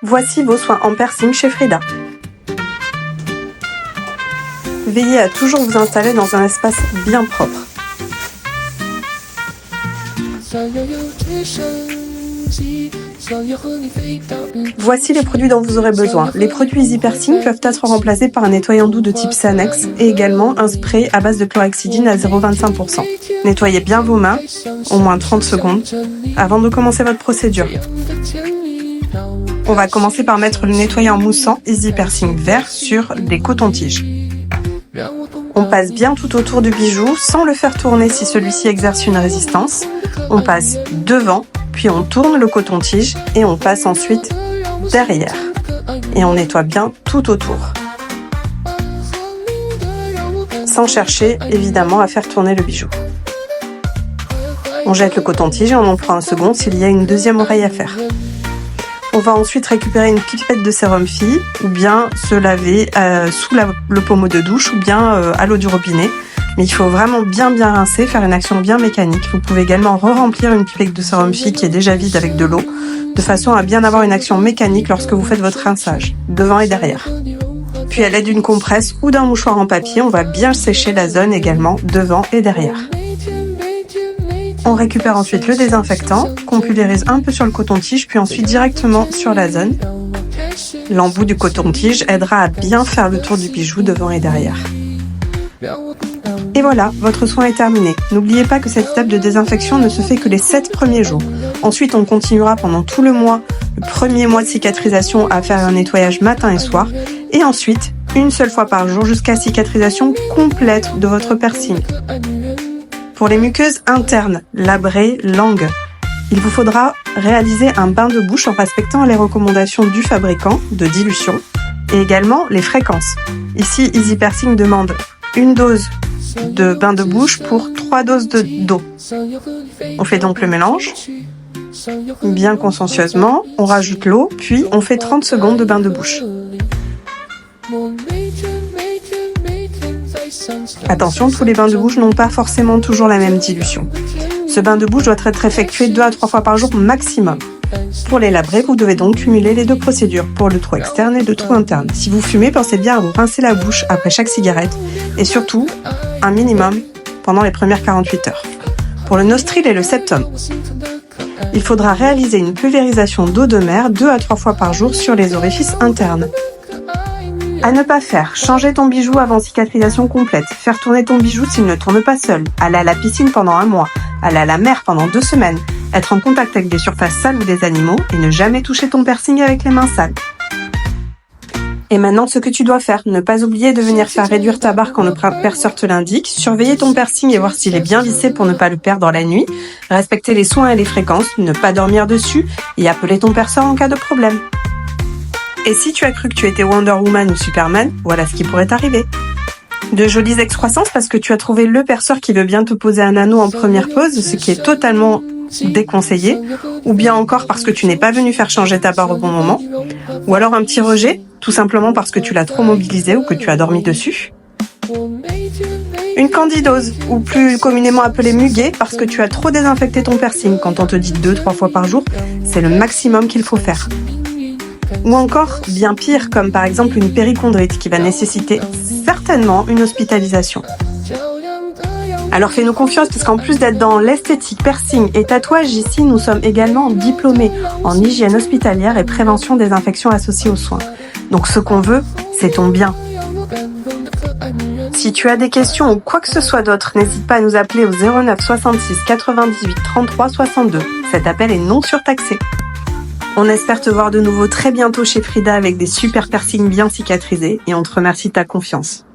Voici vos soins en piercing chez Frida. Veillez à toujours vous installer dans un espace bien propre. Voici les produits dont vous aurez besoin. Les produits Easy Piercing peuvent être remplacés par un nettoyant doux de type Sanex et également un spray à base de chlorhexidine à 0,25%. Nettoyez bien vos mains, au moins 30 secondes, avant de commencer votre procédure. On va commencer par mettre le nettoyant moussant Easy Piercing vert sur les cotons-tiges. On passe bien tout autour du bijou sans le faire tourner si celui-ci exerce une résistance. On passe devant, puis on tourne le coton-tige et on passe ensuite derrière. Et on nettoie bien tout autour. Sans chercher évidemment à faire tourner le bijou. On jette le coton-tige et on en prend un second s'il y a une deuxième oreille à faire. On va ensuite récupérer une pipette de sérum fille ou bien se laver sous le pommeau de douche ou bien à l'eau du robinet. Mais il faut vraiment bien rincer, faire une action bien mécanique. Vous pouvez également re-remplir une pipette de sérum fille qui est déjà vide avec de l'eau, de façon à bien avoir une action mécanique lorsque vous faites votre rinçage, devant et derrière. Puis à l'aide d'une compresse ou d'un mouchoir en papier, on va bien sécher la zone également devant et derrière. On récupère ensuite le désinfectant, qu'on pulvérise un peu sur le coton-tige, puis ensuite directement sur la zone. L'embout du coton-tige aidera à bien faire le tour du bijou devant et derrière. Et voilà, votre soin est terminé. N'oubliez pas que cette étape de désinfection ne se fait que les 7 premiers jours. Ensuite, on continuera pendant tout le mois, le premier mois de cicatrisation, à faire un nettoyage matin et soir. Et ensuite, une seule fois par jour jusqu'à cicatrisation complète de votre piercing. Pour les muqueuses internes, labrées, langue, il vous faudra réaliser un bain de bouche en respectant les recommandations du fabricant de dilution et également les fréquences. Ici, Easy Piercing demande une dose de bain de bouche pour 3 doses d'eau. On fait donc le mélange, bien consciencieusement, on rajoute l'eau, puis on fait 30 secondes de bain de bouche. Attention, tous les bains de bouche n'ont pas forcément toujours la même dilution. Ce bain de bouche doit être effectué 2 à 3 fois par jour maximum. Pour les labrés, vous devez donc cumuler les 2 procédures, pour le trou externe et le trou interne. Si vous fumez, pensez bien à vous rincer la bouche après chaque cigarette et surtout, un minimum pendant les premières 48 heures. Pour le nostril et le septum, il faudra réaliser une pulvérisation d'eau de mer 2 à 3 fois par jour sur les orifices internes. À ne pas faire, changer ton bijou avant cicatrisation complète, faire tourner ton bijou s'il ne tourne pas seul, aller à la piscine pendant 1 mois, aller à la mer pendant 2 semaines, être en contact avec des surfaces sales ou des animaux et ne jamais toucher ton piercing avec les mains sales. Et maintenant, ce que tu dois faire, ne pas oublier de venir faire réduire ta barre quand le perceur te l'indique, surveiller ton piercing et voir s'il est bien vissé pour ne pas le perdre la nuit, respecter les soins et les fréquences, ne pas dormir dessus et appeler ton perceur en cas de problème. Et si tu as cru que tu étais Wonder Woman ou Superman, voilà ce qui pourrait t'arriver. De jolies excroissances parce que tu as trouvé le perceur qui veut bien te poser un anneau en première pose, ce qui est totalement déconseillé, ou bien encore parce que tu n'es pas venu faire changer ta barre au bon moment, ou alors un petit rejet, tout simplement parce que tu l'as trop mobilisé ou que tu as dormi dessus. Une candidose, ou plus communément appelée muguet, parce que tu as trop désinfecté ton piercing. Quand on te dit 2-3 fois par jour, c'est le maximum qu'il faut faire. Ou encore, bien pire, comme par exemple une périchondrite qui va nécessiter certainement une hospitalisation. Alors fais-nous confiance parce qu'en plus d'être dans l'esthétique, piercing et tatouage, ici nous sommes également diplômés en hygiène hospitalière et prévention des infections associées aux soins. Donc ce qu'on veut, c'est ton bien. Si tu as des questions ou quoi que ce soit d'autre, n'hésite pas à nous appeler au 09 66 98 33 62. Cet appel est non surtaxé. On espère te voir de nouveau très bientôt chez Frida avec des super piercings bien cicatrisés et on te remercie de ta confiance.